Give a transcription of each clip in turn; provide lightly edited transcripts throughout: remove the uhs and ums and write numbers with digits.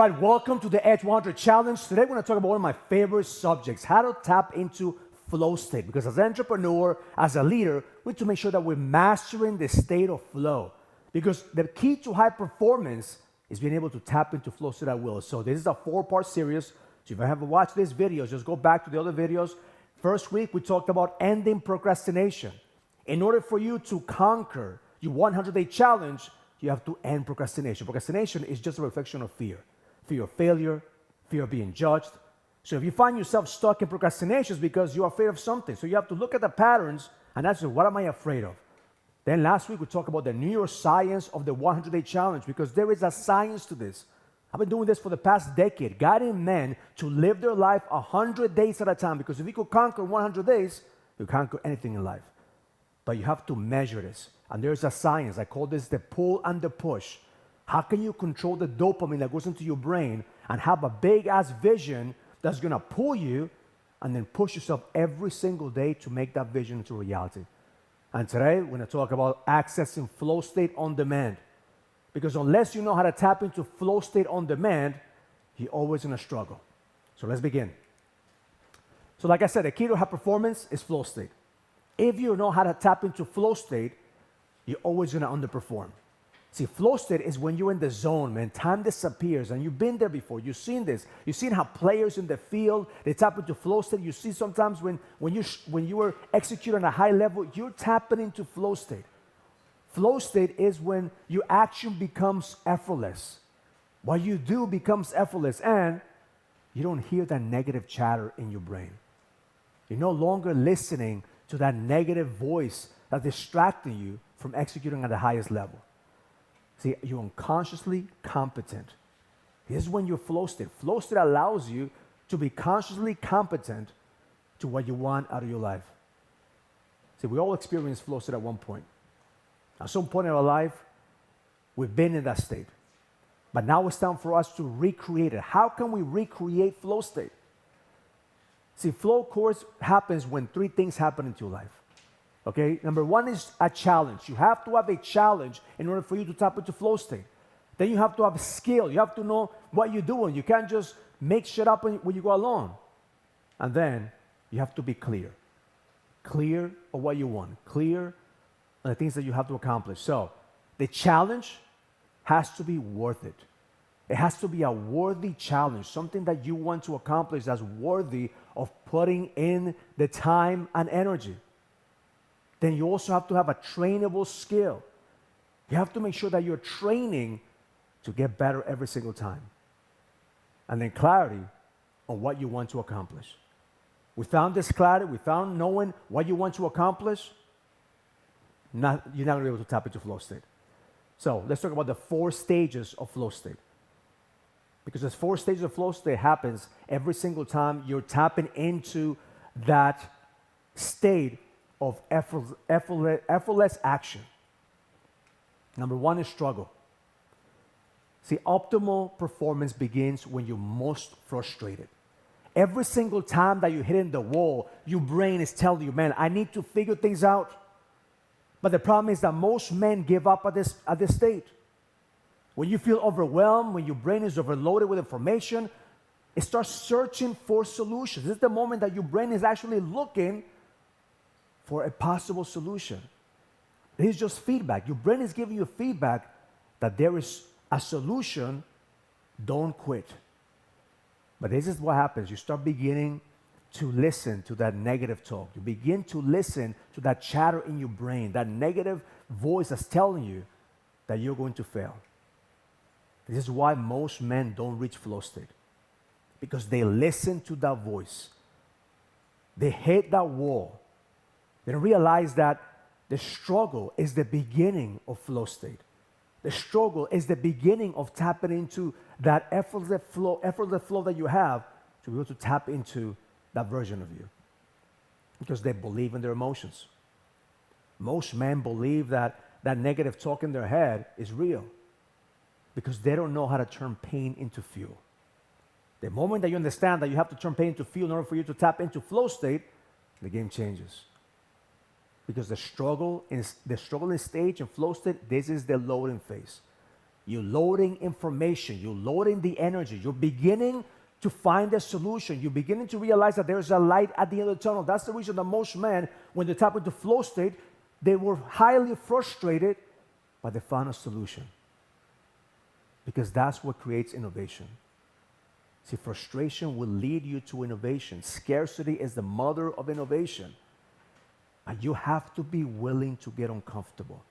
All right, welcome to the Edge 100 Challenge. Today we're going to talk about one of my favorite subjects, how to tap into flow state. Because as an entrepreneur, as a leader, we need to make sure that we're mastering the state of flow. Because the key to high performance is being able to tap into flow state at will. So this is a 4-part series. So if you haven't watched these videos, just go back to the other videos. First week, we talked about ending procrastination. In order for you to conquer your 100-day challenge, you have to end procrastination. Procrastination is just a reflection of fear. Fear of failure, fear of being judged. So if you find yourself stuck in procrastination, it's because you're afraid of something. So you have to look at the patterns and ask yourself, what am I afraid of? Then last week we talked about the neuroscience of the 100-day challenge, because there is a science to this. I've been doing this for the past decade, guiding men to live their life 100 days at a time, because if you could conquer 100 days, you conquer anything in life. But you have to measure this. And there's a science. I call this the pull and the push. How can you control the dopamine that goes into your brain and have a big-ass vision that's going to pull you and then push yourself every single day to make that vision into reality? And today, we're going to talk about accessing flow state on demand. Because unless you know how to tap into flow state on demand, you're always going to struggle. So let's begin. So like I said, the key to high performance is flow state. If you know how to tap into flow state, you're always going to underperform. See, flow state is when you're in the zone, man. Time disappears, and you've been there before. You've seen this. You've seen how players in the field, they tap into flow state. You see sometimes when you are executing at a high level, you're tapping into flow state. Flow state is when your action becomes effortless. What you do becomes effortless, and you don't hear that negative chatter in your brain. You're no longer listening to that negative voice that's distracting you from executing at the highest level. See, you're unconsciously competent. This is when you're flow state. Flow state allows you to be consciously competent to what you want out of your life. See, we all experience flow state at one point. At some point in our life, we've been in that state. But now it's time for us to recreate it. How can we recreate flow state? See, flow course happens when 3 things happen into your life. Okay, number 1 is a challenge. You have to have a challenge in order for you to tap into flow state. Then you have to have skill. You have to know what you're doing. You can't just make shit up when you go along. And then you have to be clear. Clear of what you want. Clear on the things that you have to accomplish. So the challenge has to be worth it. It has to be a worthy challenge, something that you want to accomplish that's worthy of putting in the time and energy. Then you also have to have a trainable skill. You have to make sure that you're training to get better every single time. And then clarity on what you want to accomplish. Without this clarity, without knowing what you want to accomplish, you're not going to be able to tap into flow state. So let's talk about the 4 stages of flow state. Because there's 4 stages of flow state happens every single time you're tapping into that state of effortless action. Number 1 is struggle. See, optimal performance begins when you're most frustrated. Every single time that you're hitting the wall, your brain is telling you, man, I need to figure things out. But the problem is that most men give up at this state. When you feel overwhelmed, when your brain is overloaded with information, it starts searching for solutions. This is the moment that your brain is actually looking for a possible solution. It is just feedback. Your brain is giving you feedback that there is a solution. Don't quit. But this is what happens. You start beginning to listen to that negative talk. You begin to listen to that chatter in your brain, that negative voice that's telling you that you're going to fail. This is why most men don't reach flow state, because they listen to that voice. They hit that wall. They don't realize that the struggle is the beginning of flow state. The struggle is the beginning of tapping into that effortless flow that you have to be able to tap into that version of you. Because they believe in their emotions. Most men believe that that negative talk in their head is real, because they don't know how to turn pain into fuel. The moment that you understand that you have to turn pain into fuel in order for you to tap into flow state, the game changes. Because the struggle in stage and flow state, this is the loading phase. You're loading information. You're loading the energy. You're beginning to find a solution. You're beginning to realize that there's a light at the end of the tunnel. That's the reason that most men, when they tap into flow state, they were highly frustrated, but they found a solution. Because that's what creates innovation. See, frustration will lead you to innovation. Scarcity is the mother of innovation. And you have to be willing to get uncomfortable.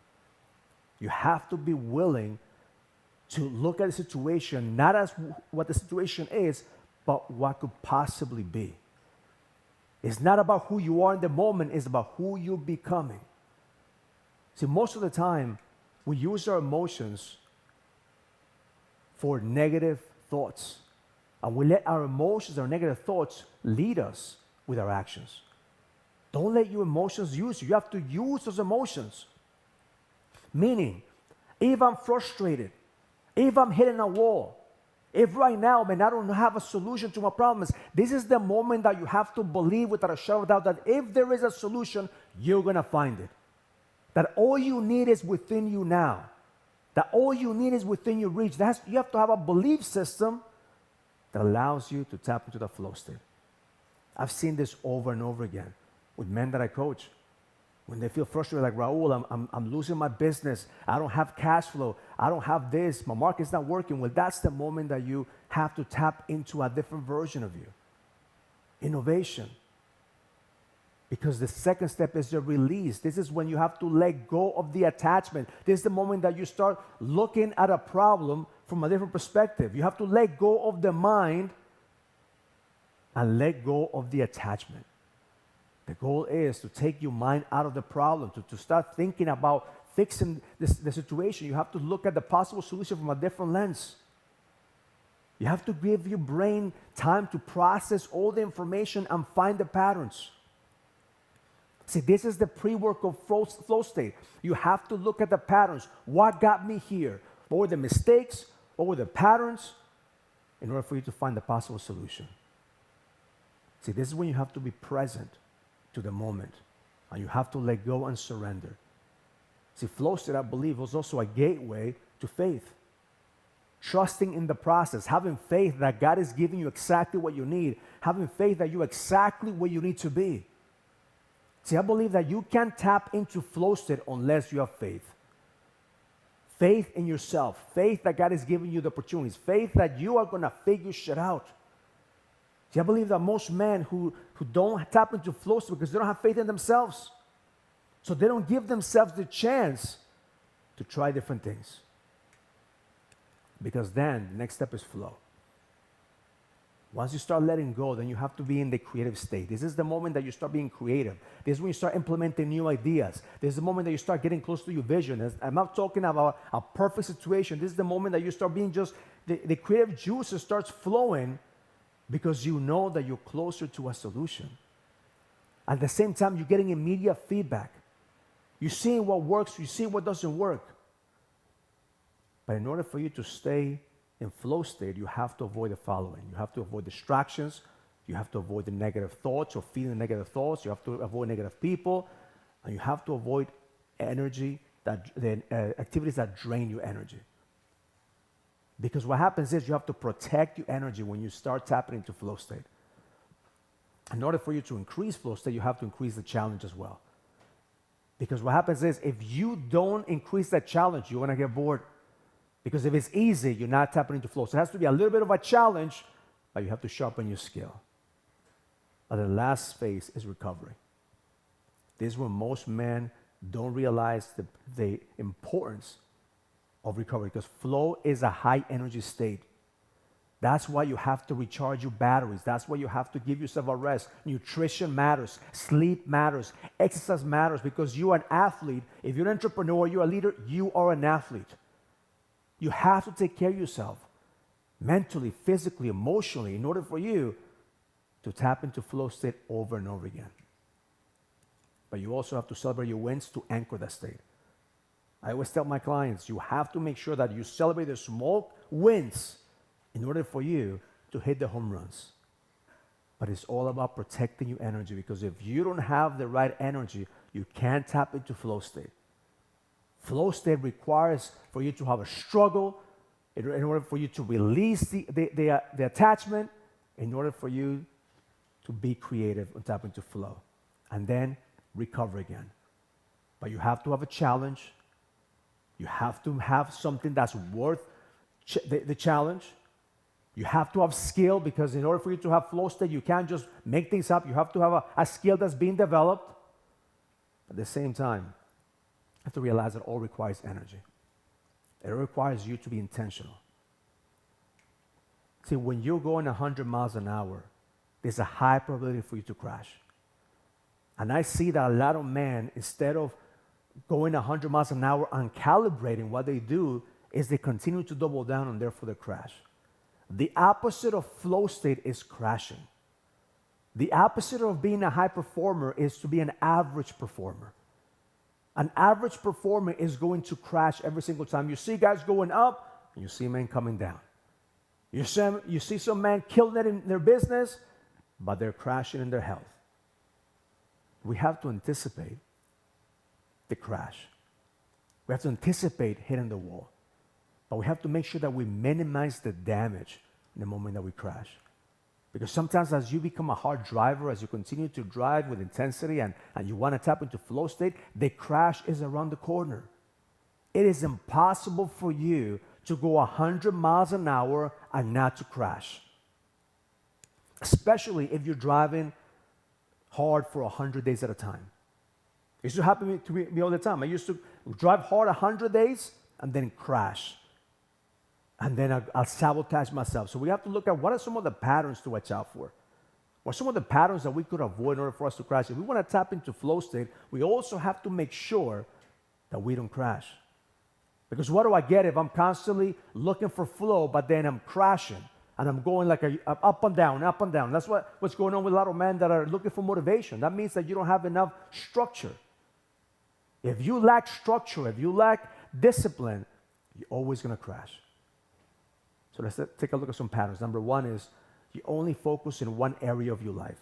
You have to be willing to look at the situation not as what the situation is, but what could possibly be. It's not about who you are in the moment, it's about who you're becoming. See, most of the time, we use our emotions for negative thoughts. And we let our emotions, our negative thoughts, lead us with our actions. Don't let your emotions use you. You have to use those emotions. Meaning, if I'm frustrated, if I'm hitting a wall, if right now, man, I don't have a solution to my problems, this is the moment that you have to believe without a shadow of doubt that if there is a solution, you're going to find it. That all you need is within you now. That all you need is within your reach. You have to have a belief system that allows you to tap into the flow state. I've seen this over and over again with men that I coach. When they feel frustrated, like, Raul, I'm losing my business. I don't have cash flow. I don't have this. My market's not working. Well, that's the moment that you have to tap into a different version of you. Innovation. Because the second step is the release. This is when you have to let go of the attachment. This is the moment that you start looking at a problem from a different perspective. You have to let go of the mind and let go of the attachment. The goal is to take your mind out of the problem, to start thinking about fixing the situation. You have to look at the possible solution from a different lens. You have to give your brain time to process all the information and find the patterns. See, this is the pre-work of flow state. You have to look at the patterns. What got me here? What were the mistakes? What were the patterns? In order for you to find the possible solution. See, this is when you have to be present to the moment. And you have to let go and surrender. See, flow state, I believe, was also a gateway to faith. Trusting in the process, having faith that God is giving you exactly what you need, having faith that you're exactly where you need to be. See, I believe that you can't tap into flow state unless you have faith. Faith in yourself, faith that God is giving you the opportunities, faith that you are going to figure shit out. See, I believe that most men who don't tap into flow state because they don't have faith in themselves. So they don't give themselves the chance to try different things. Because then the next step is flow. Once you start letting go, then you have to be in the creative state. This is the moment that you start being creative. This is when you start implementing new ideas. This is the moment that you start getting close to your vision. I'm not talking about a perfect situation. This is the moment that you start being the creative juices starts flowing because you know that you're closer to a solution. At the same time, you're getting immediate feedback. You're seeing what works, you're seeing what doesn't work. But in order for you to stay in flow state, you have to avoid the following. You have to avoid distractions. You have to avoid the negative thoughts or feeling negative thoughts. You have to avoid negative people. And you have to avoid activities that drain your energy. Because what happens is you have to protect your energy when you start tapping into flow state. In order for you to increase flow state, you have to increase the challenge as well. Because what happens is if you don't increase that challenge, you're going to get bored. Because if it's easy, you're not tapping into flow. So it has to be a little bit of a challenge, but you have to sharpen your skill. And the last phase is recovery. This is where most men don't realize the importance of recovery, because flow is a high energy state. That's why you have to recharge your batteries. That's why you have to give yourself a rest. Nutrition matters. Sleep matters. Exercise matters, because you are an athlete. If you're an entrepreneur, you're a leader, you are an athlete. You have to take care of yourself mentally, physically, emotionally, in order for you to tap into flow state over and over again. But you also have to celebrate your wins to anchor that state. I always tell my clients, you have to make sure that you celebrate the small wins in order for you to hit the home runs. But it's all about protecting your energy, because if you don't have the right energy, you can't tap into flow state. Flow state requires for you to have a struggle in order for you to release the attachment, in order for you to be creative and tap into flow, and then recover again. But you have to have a challenge. You have to have something that's worth the challenge. You have to have skill, because in order for you to have flow state, you can't just make things up. You have to have a skill that's being developed. At the same time, you have to realize that all requires energy. It requires you to be intentional. See, when you're going 100 miles an hour, there's a high probability for you to crash. And I see that a lot of men, instead of going 100 miles an hour and calibrating, what they do is they continue to double down and therefore they crash. The opposite of flow state is crashing. The opposite of being a high performer is to be an average performer. An average performer is going to crash every single time. You see guys going up, and you see men coming down. You see some men killing it in their business, but they're crashing in their health. We have to anticipate the crash. We have to anticipate hitting the wall. But we have to make sure that we minimize the damage in the moment that we crash. Because sometimes as you become a hard driver, as you continue to drive with intensity and you want to tap into flow state, the crash is around the corner. It is impossible for you to go 100 miles an hour and not to crash. Especially if you're driving hard for 100 days at a time. It used to happen to me all the time. I used to drive hard 100 days and then crash. And then I'll sabotage myself. So we have to look at what are some of the patterns to watch out for. What are some of the patterns that we could avoid in order for us to crash? If we want to tap into flow state, we also have to make sure that we don't crash. Because what do I get if I'm constantly looking for flow, but then I'm crashing and I'm going like up and down, up and down? That's what's going on with a lot of men that are looking for motivation. That means that you don't have enough structure. If you lack structure, if you lack discipline, you're always going to crash. So let's take a look at some patterns. Number one is you only focus in one area of your life.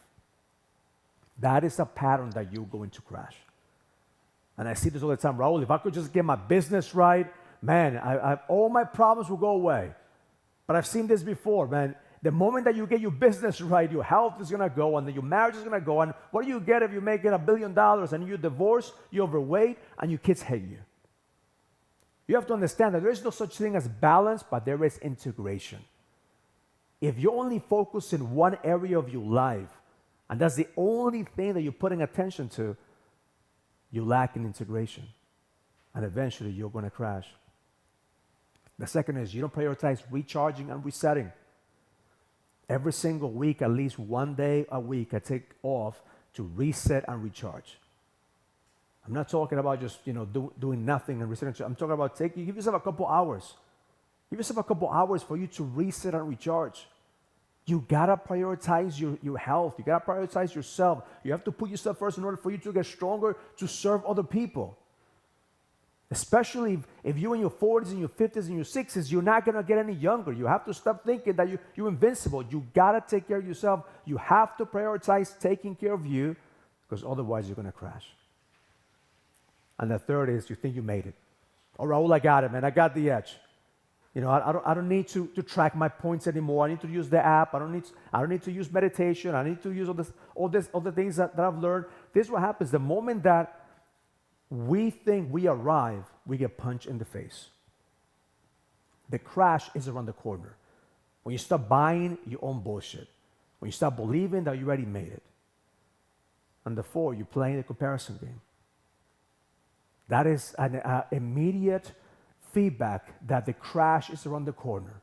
That is a pattern that you're going to crash. And I see this all the time. Raul, if I could just get my business right, man, all my problems will go away. But I've seen this before, man. The moment that you get your business right, your health is going to go, and then your marriage is going to go. And what do you get if you make it $1 billion and you're divorced, you're overweight, and your kids hate you? You have to understand that there is no such thing as balance, but there is integration. If you only focus in one area of your life, and that's the only thing that you're putting attention to, you lack in integration. And eventually you're going to crash. The second is you don't prioritize recharging and resetting. Every single week, at least one day a week, I take off to reset and recharge. I'm not talking about just, doing nothing and resetting. I'm talking about give yourself a couple hours. Give yourself a couple hours for you to reset and recharge. You gotta prioritize your health. You gotta prioritize yourself. You have to put yourself first in order for you to get stronger to serve other people. Especially if you're in your 40s and your 50s and your 60s, you're not gonna get any younger. You have to stop thinking that you're invincible. You gotta take care of yourself. You have to prioritize taking care of you, because otherwise you're gonna crash. And the third is you think you made it. Oh, Raul, I got it, man. I got the edge. I don't need to track my points anymore. I need to use the app. I don't need to use meditation. I need to use all the things that I've learned. This is what happens. The moment that we think we arrive, we get punched in the face. The crash is around the corner. When you start buying your own bullshit. When you start believing that you already made it. And the four, you're playing the comparison game. That is an immediate feedback that the crash is around the corner.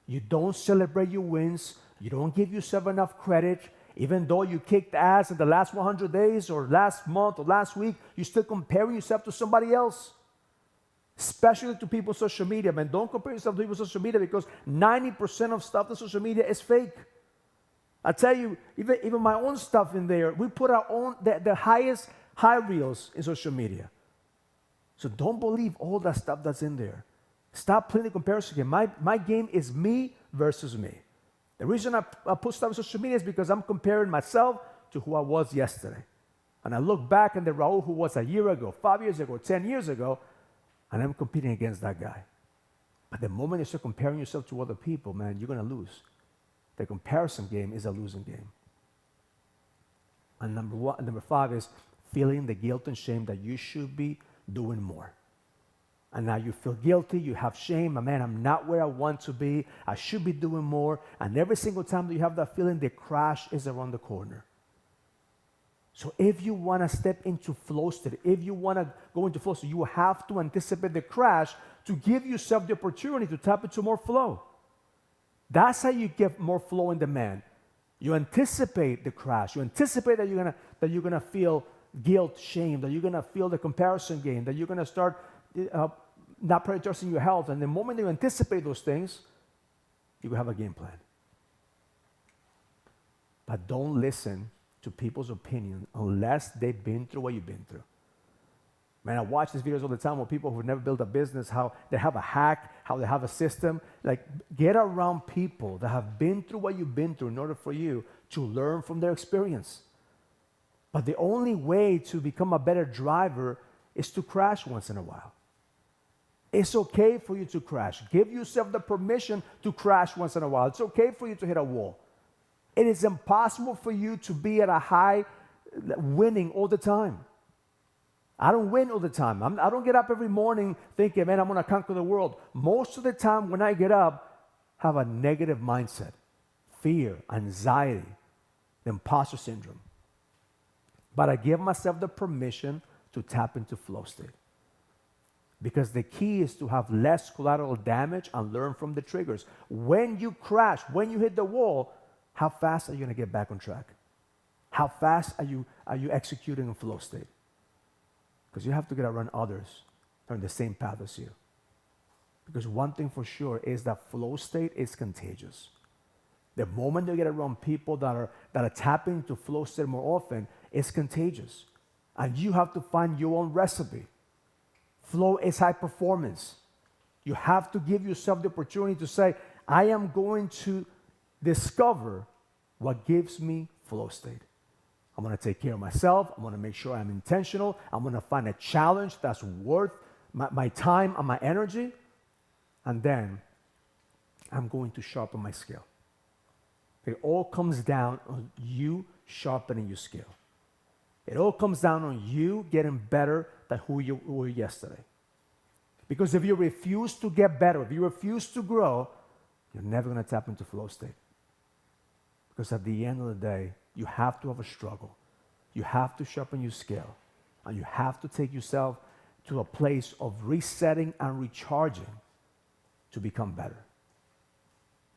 You don't celebrate your wins. You don't give yourself enough credit. Even though you kicked ass in the last 100 days or last month or last week, you're still comparing yourself to somebody else. Especially to people on social media. Man, don't compare yourself to people on social media, because 90% of stuff on social media is fake. I tell you, even my own stuff in there, we put our own, the highest high reels in social media. So don't believe all that stuff that's in there. Stop playing the comparison game. My game is me versus me. The reason I put stuff on social media is because I'm comparing myself to who I was yesterday. And I look back at the Raul who was a year ago, 5 years ago, 10 years ago, and I'm competing against that guy. But the moment you start comparing yourself to other people, man, you're going to lose. The comparison game is a losing game. And number 5 is feeling the guilt and shame that you should be doing more. And now you feel guilty, you have shame, man, I'm not where I want to be, I should be doing more. And every single time that you have that feeling, the crash is around the corner. So if you want to step into flow state, if you want to go into flow state, you have to anticipate the crash to give yourself the opportunity to tap into more flow. That's how you get more flow in demand. You anticipate the crash. You anticipate that you're gonna feel guilt, shame, that you're gonna feel the comparison game, that you're gonna start not prioritizing your health. And the moment you anticipate those things, you will have a game plan. But don't listen to people's opinion unless they've been through what you've been through. Man, I watch these videos all the time with people who've never built a business, how they have a hack, how they have a system. Like, get around people that have been through what you've been through in order for you to learn from their experience. But the only way to become a better driver is to crash once in a while. It's okay for you to crash. Give yourself the permission to crash once in a while. It's okay for you to hit a wall. It is impossible for you to be at a high winning all the time. I don't win all the time. I don't get up every morning thinking, man, I'm going to conquer the world. Most of the time when I get up, I have a negative mindset, fear, anxiety, the imposter syndrome. But I give myself the permission to tap into flow state. Because the key is to have less collateral damage and learn from the triggers. When you crash, when you hit the wall, how fast are you going to get back on track? How fast are you executing in flow state? Because you have to get around others on the same path as you. Because one thing for sure is that flow state is contagious. The moment you get around people that are tapping into flow state more often, it's contagious. And you have to find your own recipe. Flow is high performance. You have to give yourself the opportunity to say, I am going to discover what gives me flow state. I'm going to take care of myself. I'm going to make sure I'm intentional. I'm going to find a challenge that's worth my time and my energy. And then I'm going to sharpen my skill. It all comes down on you sharpening your skill. It all comes down on you getting better than who you were yesterday. Because if you refuse to get better, if you refuse to grow, you're never going to tap into flow state. Because at the end of the day, you have to have a struggle. You have to sharpen your skill. And you have to take yourself to a place of resetting and recharging to become better.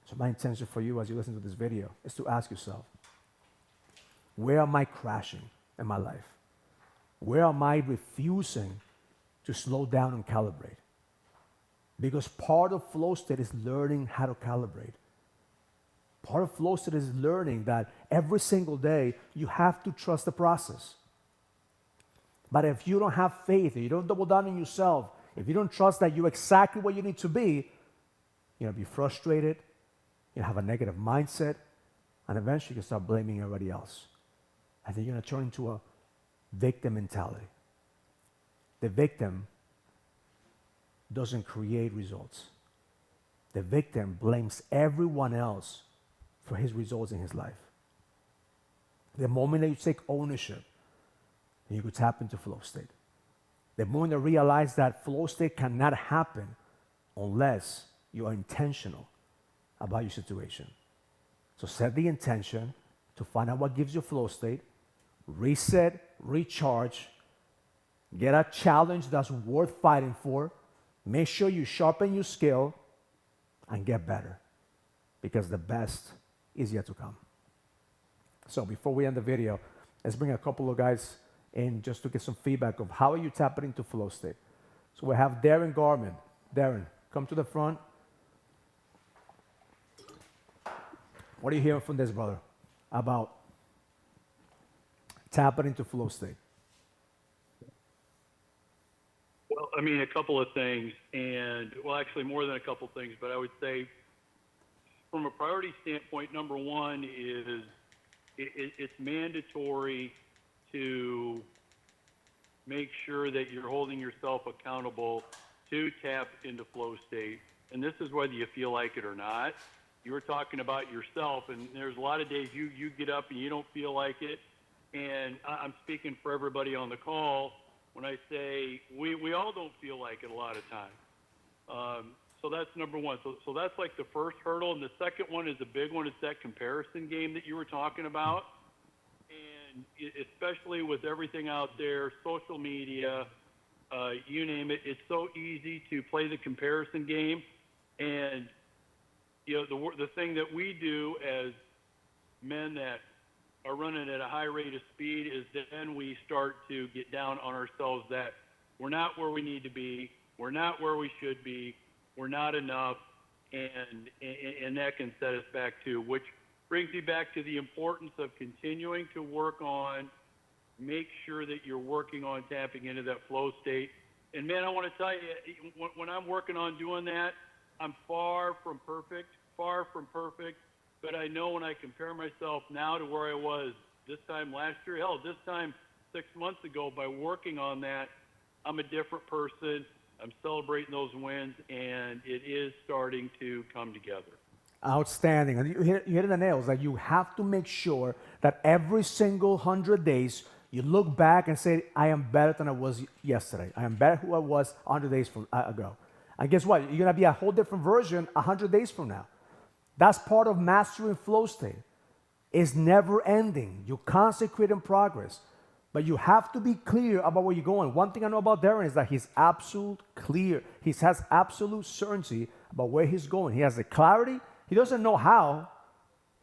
So my intention for you as you listen to this video is to ask yourself, where am I crashing in my life? Where am I refusing to slow down and calibrate? Because part of flow state is learning how to calibrate. Part of flow state is learning that every single day you have to trust the process. But if you don't have faith, if you don't double down on yourself, if you don't trust that you're exactly where you need to be, you're going to be frustrated, you have a negative mindset, and eventually you can start blaming everybody else. And then you're going to turn into a victim mentality. The victim doesn't create results. The victim blames everyone else for his results in his life. The moment that you take ownership, you could tap into flow state. The moment you realize that flow state cannot happen unless you are intentional about your situation. So set the intention to find out what gives you flow state, reset, recharge, get a challenge that's worth fighting for, make sure you sharpen your skill, and get better. Because the best is yet to come. So before we end the video, let's bring a couple of guys in just to get some feedback of how are you tapping into flow state. So we have Darren Garman. Darren, come to the front. What are you hearing from this brother about tapping into flow state? Well, I mean, a couple of things, and well, actually more than a couple of things, but I would say from a priority standpoint, number one is it's mandatory to make sure that you're holding yourself accountable to tap into flow state. And this is whether you feel like it or not. You were talking about yourself, and there's a lot of days you get up and you don't feel like it. And I'm speaking for everybody on the call when I say we all don't feel like it a lot of times. So that's number one. So that's like the first hurdle. And the second one is a big one. It's that comparison game that you were talking about. And especially with everything out there, social media, you name it, it's so easy to play the comparison game. And, the thing that we do as men that are running at a high rate of speed is then we start to get down on ourselves that we're not where we need to be, we're not where we should be, we're not enough, and that can set us back too, which brings me back to the importance of continuing to work on, make sure that you're working on tapping into that flow state. And man, I want to tell you, when I'm working on doing that, I'm far from perfect, but I know when I compare myself now to where I was this time last year, hell, this time 6 months ago, by working on that, I'm a different person. I'm celebrating those wins, and it is starting to come together. Outstanding. And you hit the nails. Like you have to make sure that every single 100 days you look back and say, I am better than I was yesterday. I am better who I was 100 days ago. And guess what? You're going to be a whole different version 100 days from now. That's part of mastering flow state. It's never ending. You constantly create progress. But you have to be clear about where you're going. One thing I know about Darren is that he's absolute clear. He has absolute certainty about where he's going. He has the clarity. He doesn't know how.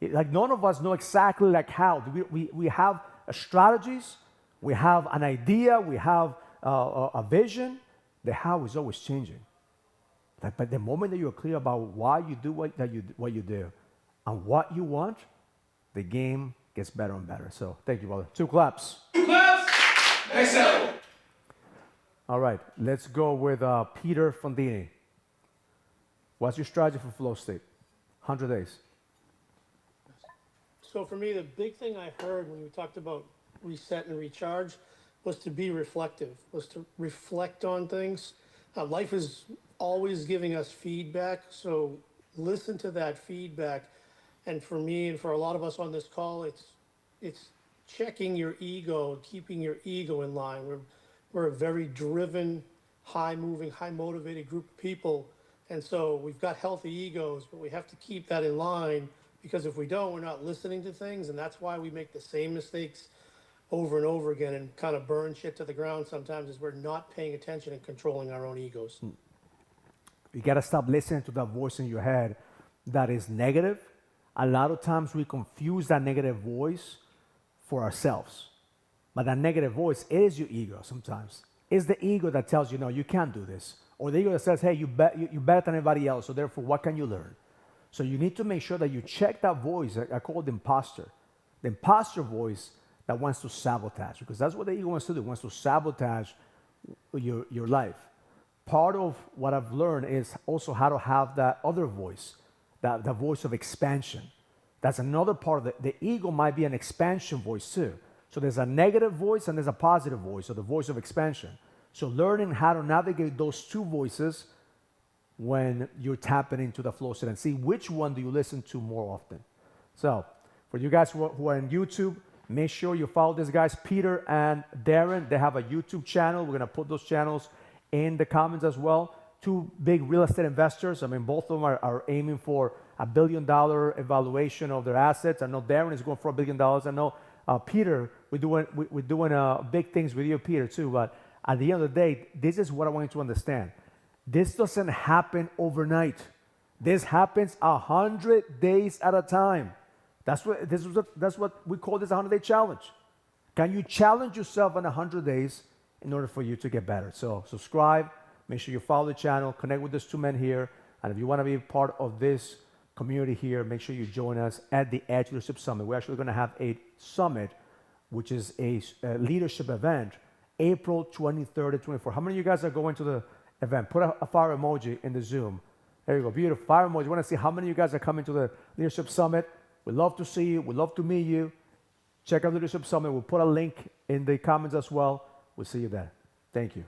Like none of us know exactly like how. We have strategies. We have an idea. We have a vision. The how is always changing. But the moment that you're clear about why you do what you do and what you want, the game gets better and better. So thank you, brother. 2 claps. 2 claps. Next level. All right, let's go with Peter Fondini. What's your strategy for flow state? 100 days. So for me, the big thing I heard when we talked about reset and recharge was to be reflective, was to reflect on things. Life is always giving us feedback, so listen to that feedback. And for me and for a lot of us on this call, it's checking your ego, keeping your ego in line. We're a very driven, high-moving, high-motivated group of people. And so we've got healthy egos, but we have to keep that in line, because if we don't, we're not listening to things, and that's why we make the same mistakes over and over again and kind of burn shit to the ground sometimes, is we're not paying attention and controlling our own egos. You got to stop listening to that voice in your head that is negative. A lot of times we confuse that negative voice for ourselves. But that negative voice, it is your ego sometimes. It's the ego that tells you, no, you can't do this. Or the ego that says, hey, you're better than anybody else, so therefore, what can you learn? So you need to make sure that you check that voice. I call it the imposter. The imposter voice that wants to sabotage, because that's what the ego wants to do. It wants to sabotage your life. Part of what I've learned is also how to have that other voice, that the voice of expansion. That's another part of the ego might be an expansion voice too. So there's a negative voice and there's a positive voice, or the voice of expansion. So learning how to navigate those two voices when you're tapping into the flow state and see which one do you listen to more often. So for you guys who are on YouTube, make sure you follow these guys, Peter and Darren. They have a YouTube channel. We're going to put those channels in the comments as well. 2 big real estate investors. I mean, both of them are aiming for $1 billion evaluation of their assets. I know Darren is going for $1 billion. I know Peter, we're doing big things with you, Peter, too. But at the end of the day, this is what I want you to understand. This doesn't happen overnight. This happens 100 days at a time. That's what we call this 100-day challenge. Can you challenge yourself in 100 days in order for you to get better? So subscribe, make sure you follow the channel, connect with these 2 men here, and if you want to be part of this community here, make sure you join us at the Edge Leadership Summit. We're actually going to have a summit, which is a leadership event, April 23rd and 24th. How many of you guys are going to the event? Put a fire emoji in the Zoom. There you go, beautiful. Fire emoji. I want to see how many of you guys are coming to the Leadership Summit. We'd love to see you. We'd love to meet you. Check out the Leadership Summit. We'll put a link in the comments as well. We'll see you there. Thank you.